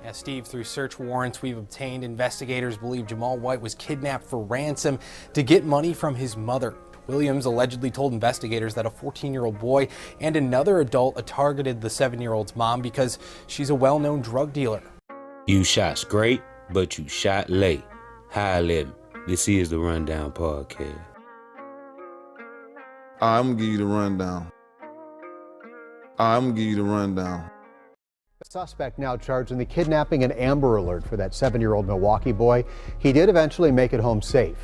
Yeah, Steve, through search warrants we've obtained, investigators believe Jamal White was kidnapped for ransom to get money from his mother. Williams allegedly told investigators that a 14-year-old boy and another adult targeted the 7-year-old's mom because she's a well-known drug dealer. You shot straight, but you shot late. High 11. This is the Rundown Podcast. I'm gonna give you the rundown. The suspect now charged in the kidnapping and Amber Alert for that 7-year-old Milwaukee boy. He did eventually make it home safe.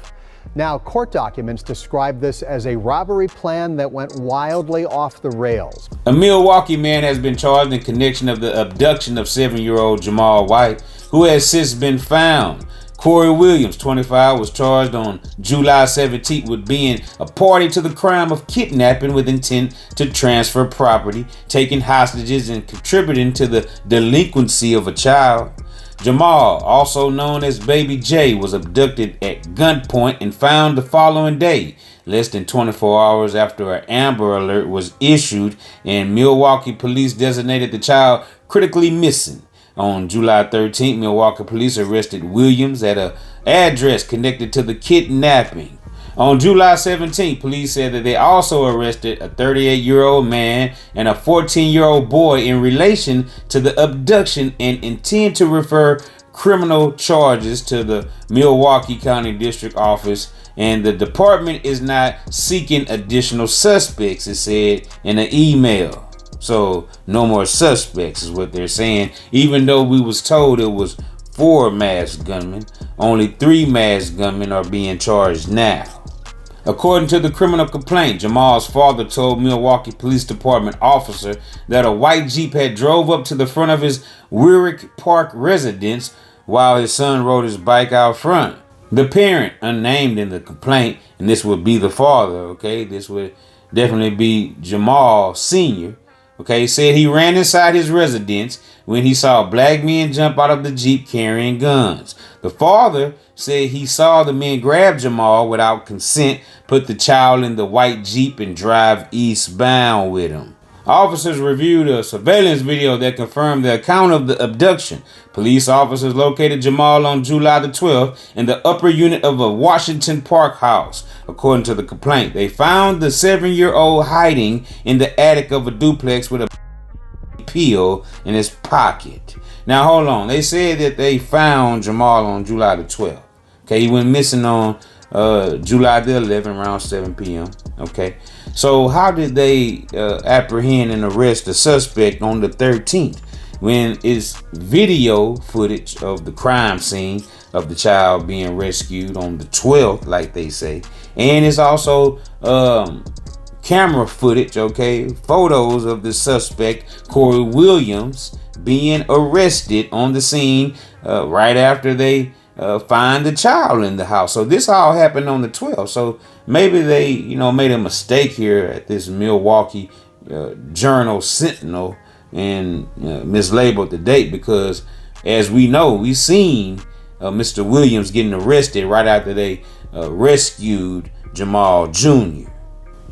Now, court documents describe this as a robbery plan that went wildly off the rails. A Milwaukee man has been charged in connection of the abduction of 7-year-old Jamal White, who has since been found. Corey Williams, 25, was charged on July 17th with being a party to the crime of kidnapping with intent to transfer property, taking hostages, and contributing to the delinquency of a child. Jamal, also known as Baby J, was abducted at gunpoint and found the following day, less than 24 hours after an Amber Alert was issued, and Milwaukee police designated the child critically missing. On July 13th, Milwaukee police arrested Williams at an address connected to the kidnapping. On July 17th, police said that they also arrested a 38-year-old man and a 14-year-old boy in relation to the abduction and intend to refer criminal charges to the Milwaukee County District Office, and the department is not seeking additional suspects, it said in an email. So no more suspects is what they're saying, even though we was told it was 4 masked gunmen. Only 3 masked gunmen are being charged now. According to the criminal complaint, Jamal's father told Milwaukee Police Department officer that a white Jeep had drove up to the front of his Wyrick Park residence while his son rode his bike out front. The parent, unnamed in the complaint, and this would be the father, okay, this would definitely be Jamal Sr., okay, said he ran inside his residence when he saw black men jump out of the Jeep carrying guns. The father said he saw the men grab Jamal without consent, put the child in the white Jeep, and drive eastbound with him. Officers reviewed a surveillance video that confirmed the account of the abduction. Police officers located Jamal on July the 12th in the upper unit of a Washington Park house. According to the complaint, they found the 7-year-old hiding in the attic of a duplex with a pill in his pocket. Now, hold on. They said that they found Jamal on July the 12th. Okay, he went missing on July the 11th around 7 p.m. Okay, so how did they apprehend and arrest the suspect on the 13th when it's video footage of the crime scene of the child being rescued on the 12th, like they say, and it's also camera footage, okay, photos of the suspect Corey Williams being arrested on the scene right after they find the child in the house. So this all happened on the 12th. So maybe they, made a mistake here at this Milwaukee Journal Sentinel and mislabeled the date, because as we know, we seen Mr. Williams getting arrested right after they rescued Jamal Jr.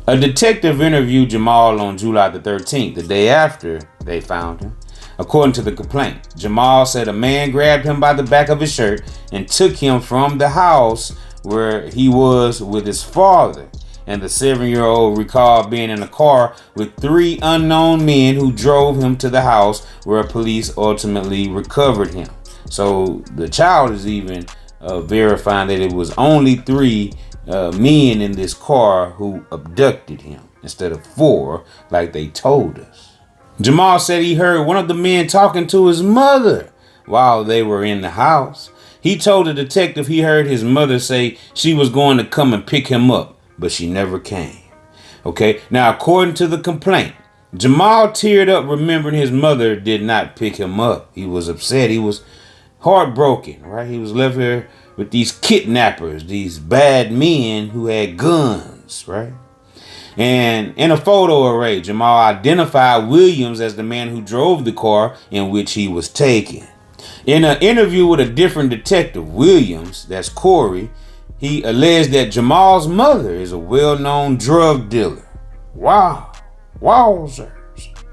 A detective interviewed Jamal on July the 13th, the day after they found him. According to the complaint, Jamal said a man grabbed him by the back of his shirt and took him from the house where he was with his father. And the 7-year-old recalled being in a car with 3 unknown men who drove him to the house where police ultimately recovered him. So the child is even verifying that it was only 3 men in this car who abducted him instead of 4 like they told us. Jamal said he heard one of the men talking to his mother while they were in the house. He told the detective he heard his mother say she was going to come and pick him up, but she never came. Okay, now according to the complaint, Jamal teared up remembering his mother did not pick him up. He was upset. He was heartbroken, right? He was left here with these kidnappers, these bad men who had guns, right? And in a photo array, Jamal identified Williams as the man who drove the car in which he was taken. In an interview with a different detective, Williams, that's Corey, he alleged that Jamal's mother is a well-known drug dealer. Wow. Wowzers.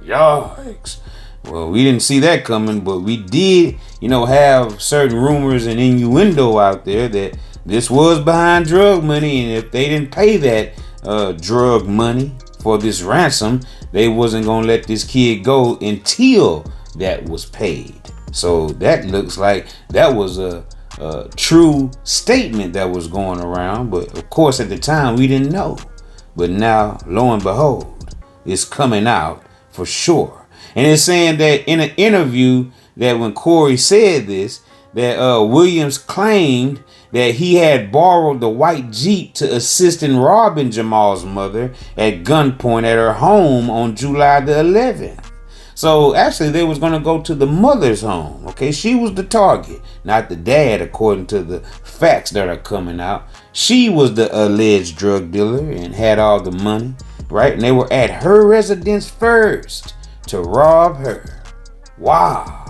Yikes. Well, we didn't see that coming, but we did, have certain rumors and innuendo out there that this was behind drug money, and if they didn't pay that drug money for this ransom, they wasn't gonna let this kid go until that was paid. So that looks like that was a true statement that was going around, but of course at the time we didn't know. But now, lo and behold, it's coming out for sure. And it's saying that in an interview that when Corey said this, that Williams claimed that he had borrowed the white Jeep to assist in robbing Jamal's mother at gunpoint at her home on July the 11th. So actually they was going to go to the mother's home. Okay, she was the target, not the dad, according to the facts that are coming out. She was the alleged drug dealer and had all the money, right? And they were at her residence first to rob her. Wow.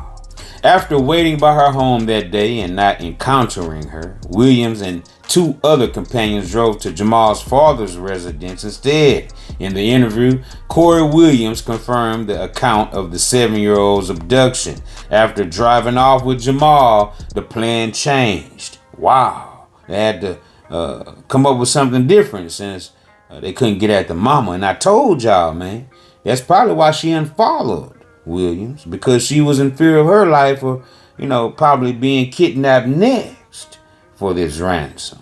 After waiting by her home that day and not encountering her, Williams and two other companions drove to Jamal's father's residence instead. In the interview, Corey Williams confirmed the account of the 7-year-old's abduction. After driving off with Jamal, the plan changed. Wow. They had to come up with something different since they couldn't get at the mama. And I told y'all, man, that's probably why she unfollowed Williams, because she was in fear of her life or, probably being kidnapped next for this ransom.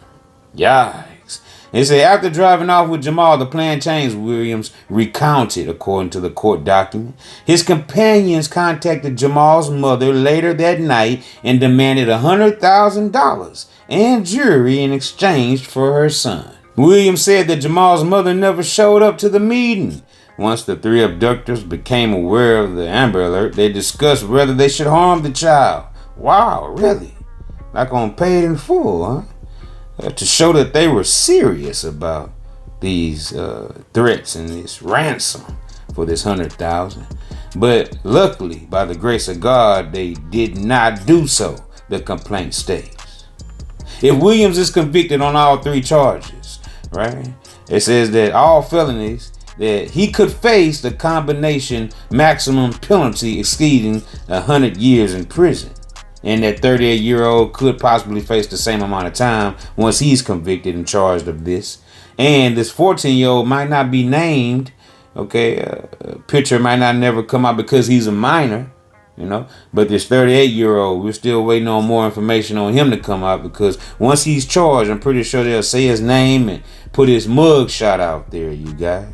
Yikes. They say after driving off with Jamal, the plan changed, Williams recounted, according to the court document. His companions contacted Jamal's mother later that night and demanded $100,000 and jewelry in exchange for her son. Williams said that Jamal's mother never showed up to the meeting. Once the three abductors became aware of the Amber Alert, they discussed whether they should harm the child. Wow, really? Not gonna pay it in full, huh? To show that they were serious about these threats and this ransom for this $100,000. But luckily, by the grace of God, they did not do so, the complaint states. If Williams is convicted on all three charges, right, it says that all felonies, that he could face the combination maximum penalty exceeding 100 years in prison. And that 38-year-old could possibly face the same amount of time once he's convicted and charged of this. And this 14-year-old might not be named, okay? Picture might not never come out because he's a minor, But this 38-year-old, we're still waiting on more information on him to come out, because once he's charged, I'm pretty sure they'll say his name and put his mug shot out there, you guys.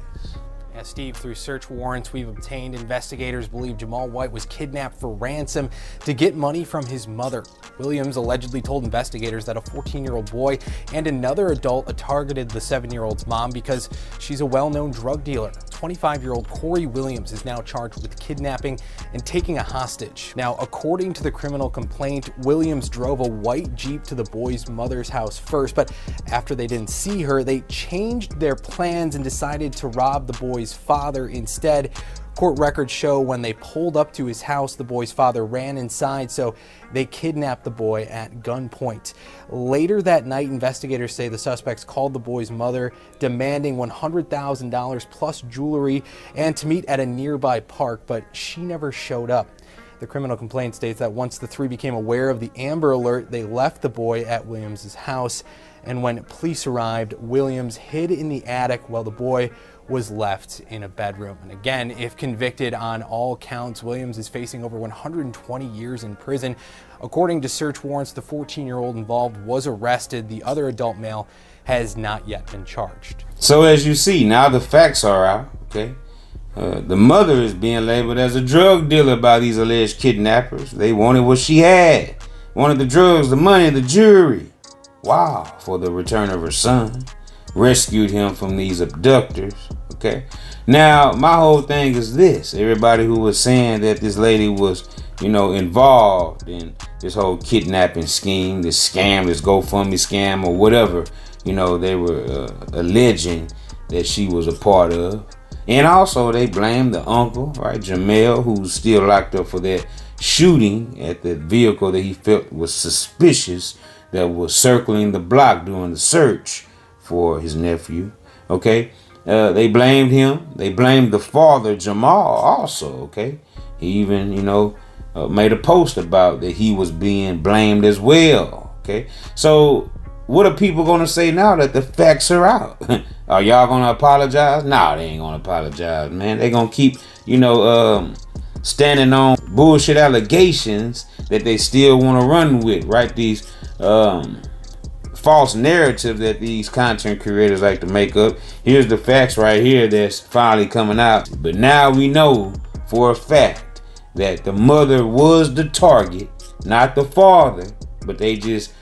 Steve, through search warrants we've obtained, investigators believe Jamal White was kidnapped for ransom to get money from his mother. Williams allegedly told investigators that a 14-year-old boy and another adult targeted the 7-year-old's mom because she's a well-known drug dealer. 25-year-old Corey Williams is now charged with kidnapping and taking a hostage. Now, according to the criminal complaint, Williams drove a white Jeep to the boy's mother's house first, but after they didn't see her, they changed their plans and decided to rob the boy's father instead. Court records show when they pulled up to his house, the boy's father ran inside, so they kidnapped the boy at gunpoint. Later that night, investigators say the suspects called the boy's mother, demanding $100,000 plus jewelry and to meet at a nearby park, but she never showed up. The criminal complaint states that once the three became aware of the Amber Alert, they left the boy at Williams' house, and when police arrived, Williams hid in the attic while the boy was left in a bedroom. And again, if convicted on all counts, Williams is facing over 120 years in prison. According to search warrants, the 14-year-old involved was arrested. The other adult male has not yet been charged. So as you see, now the facts are out, okay? The mother is being labeled as a drug dealer by these alleged kidnappers. They wanted what she had. Wanted the drugs, the money, the jewelry. Wow, for the return of her son. Rescued him from these abductors, okay? Now, my whole thing is this. Everybody who was saying that this lady was, involved in this whole kidnapping scheme, this scam, this GoFundMe scam or whatever, they were alleging that she was a part of. And also they blamed the uncle, right, Jamal, who's still locked up for that shooting at the vehicle that he felt was suspicious that was circling the block during the search for his nephew, okay? They blamed him. They blamed the father, Jamal, also, okay? He even, made a post about that he was being blamed as well. Okay, so what are people gonna say now that the facts are out? Are y'all gonna apologize? Nah, they ain't gonna apologize, man. They gonna keep, standing on bullshit allegations that they still want to run with, right? These false narrative that these content creators like to make up. Here's the facts right here that's finally coming out. But now we know for a fact that the mother was the target, not the father, but they just,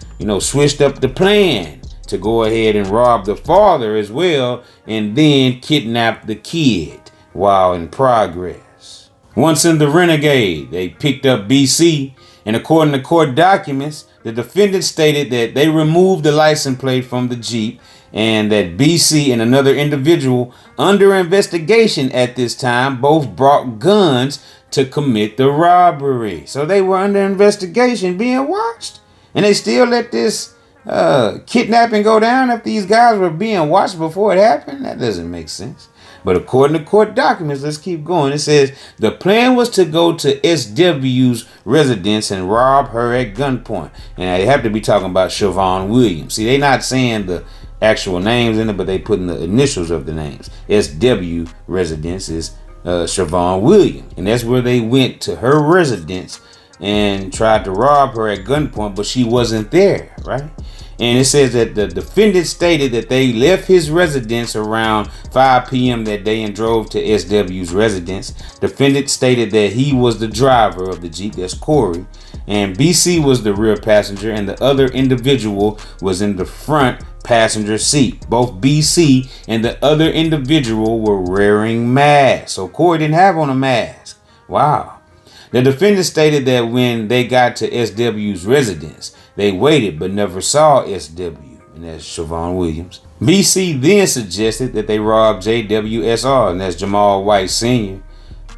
switched up the plan to go ahead and rob the father as well and then kidnap the kid while in progress. Once in the Renegade, they picked up BC, and according to court documents, the defendant stated that they removed the license plate from the Jeep and that BC and another individual under investigation at this time both brought guns to commit the robbery. So they were under investigation, being watched, and they still let this kidnapping go down if these guys were being watched before it happened? That doesn't make sense. But according to court documents, let's keep going. It says the plan was to go to SW's residence and rob her at gunpoint. And they have to be talking about Siobhan Williams. See, they're not saying the actual names in it, but they putting the initials of the names. SW residence is Siobhan Williams. And that's where they went to her residence and tried to rob her at gunpoint, but she wasn't there, right? And it says that the defendant stated that they left his residence around 5 p.m. that day and drove to SW's residence. Defendant stated that he was the driver of the Jeep, that's Corey, and BC was the rear passenger, and the other individual was in the front passenger seat. Both BC and the other individual were wearing masks. So Corey didn't have on a mask. Wow. The defendant stated that when they got to SW's residence, they waited but never saw SW, and that's Siobhan Williams. BC then suggested that they rob JWSR, and that's Jamal White Sr.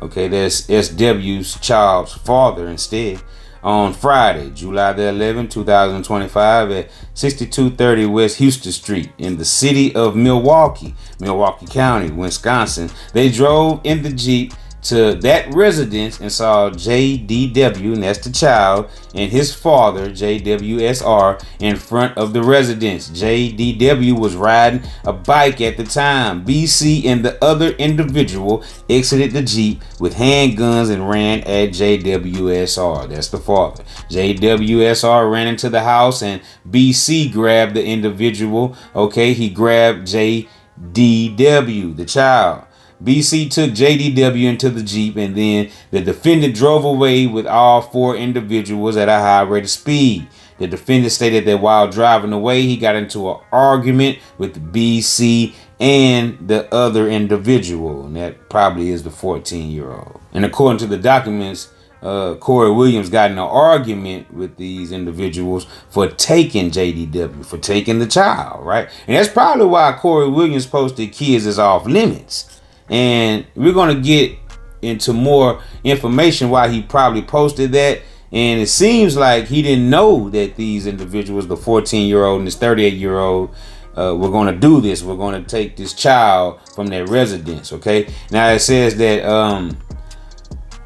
Okay, that's SW's child's father instead, on Friday, July the 11th, 2025 at 6230 West Houston Street in the city of Milwaukee, Milwaukee County, Wisconsin. They drove in the Jeep to that residence and saw JDW, and that's the child, and his father, JWSR, in front of the residence. JDW was riding a bike at the time. BC and the other individual exited the Jeep with handguns and ran at JWSR. That's the father. JWSR ran into the house and BC grabbed the individual. Okay, he grabbed JDW, the child. BC took JDW into the Jeep, and then the defendant drove away with all 4 individuals at a high rate of speed. The defendant stated that while driving away, he got into an argument with BC and the other individual, and that probably is the 14-year-old. And according to the documents, Corey Williams got in an argument with these individuals for taking JDW, for taking the child, right? And that's probably why Corey Williams posted kids is off limits. And we're going to get into more information why he probably posted that. And it seems like he didn't know that these individuals, the 14-year-old and this 38-year-old, were going to do this. We're going to take this child from their residence. Okay. Now it says that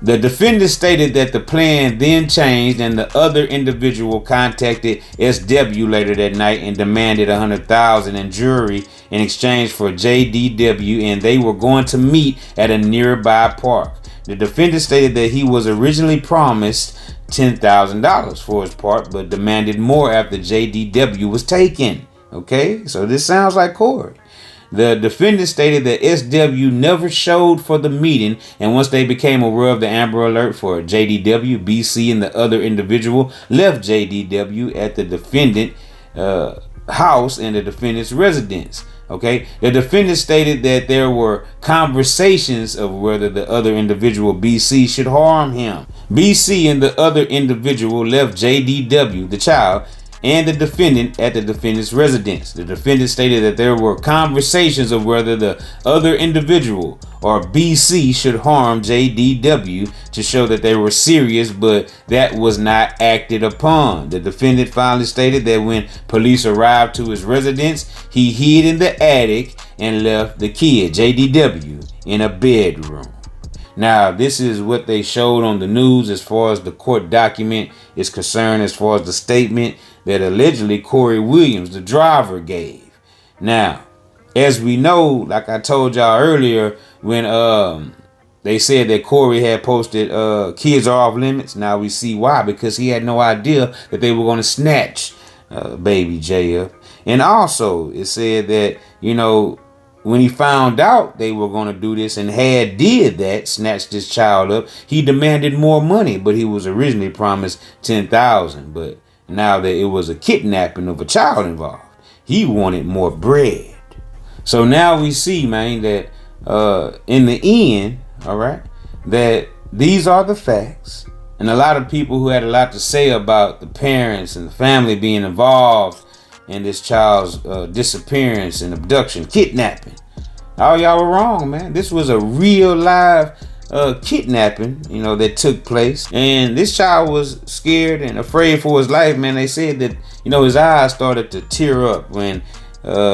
the defendant stated that the plan then changed, and the other individual contacted SW later that night and demanded $100,000 in jewelry in exchange for JDW, and they were going to meet at a nearby park. The defendant stated that he was originally promised $10,000 for his part, but demanded more after JDW was taken. Okay, so this sounds like Corey. The defendant stated that SW never showed for the meeting, and once they became aware of the Amber Alert for JDW, BC and the other individual left JDW at the defendant house and the defendant's residence. Okay, the defendant stated that there were conversations of whether the other individual, BC, should harm him. BC and the other individual left JDW, the child, and the defendant at the defendant's residence. The defendant stated that there were conversations of whether the other individual or BC should harm JDW to show that they were serious, but that was not acted upon. The defendant finally stated that when police arrived to his residence, he hid in the attic and left the kid, JDW, in a bedroom. Now, this is what they showed on the news as far as the court document is concerned, as far as the statement that allegedly Corey Williams, the driver, gave. Now, as we know, like I told y'all earlier, when they said that Corey had posted kids are off limits. Now we see why, because he had no idea that they were going to snatch baby J up. And also it said that, you know, when he found out they were going to do this and had did that, snatched this child up, he demanded more money, but he was originally promised $10,000. But now that it was a kidnapping of a child involved, he wanted more bread. So now we see, man, that in the end, all right, that these are the facts. And a lot of people who had a lot to say about the parents and the family being involved in this child's disappearance and abduction, kidnapping. All y'all were wrong, man. This was a real live kidnapping, you know, that took place. And this child was scared and afraid for his life, man. They said that, you know, his eyes started to tear up when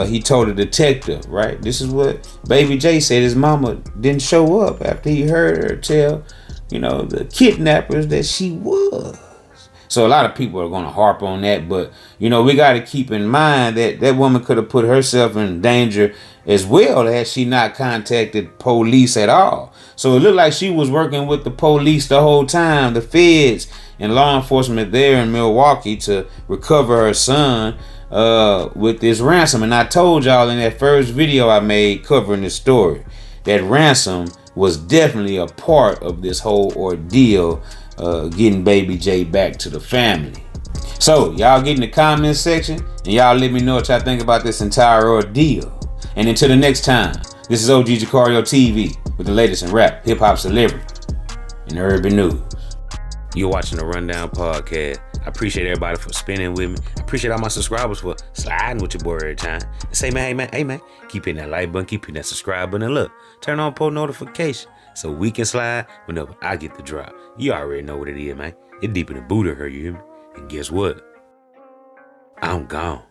he told the detective, right? This is what baby J said. His mama didn't show up after he heard her tell, you know, the kidnappers that she was. So a lot of people are going to harp on that, but, you know, we got to keep in mind that that woman could have put herself in danger as well had she not contacted police at all. So it looked like she was working with the police the whole time, the feds and law enforcement there in Milwaukee, to recover her son with this Ransom. And I told y'all in that first video I made covering this story that Ransom was definitely a part of this whole ordeal, getting baby J back to the family. So y'all get in the comments section and y'all let me know what y'all think about this entire ordeal. And until the next time, this is OG Jucario TV with the latest in rap, hip hop, celebrity, and urban news. You're watching the Rundown Podcast. I appreciate everybody for spinning with me. I appreciate all my subscribers for sliding with your boy every time. And say, man, hey man, keep hitting that like button, keep hitting that subscribe button, and look, turn on post notification so we can slide whenever I get the drop. You already know what it is, man. It's deeper than Buddha, her, you hear me? And guess what? I'm gone.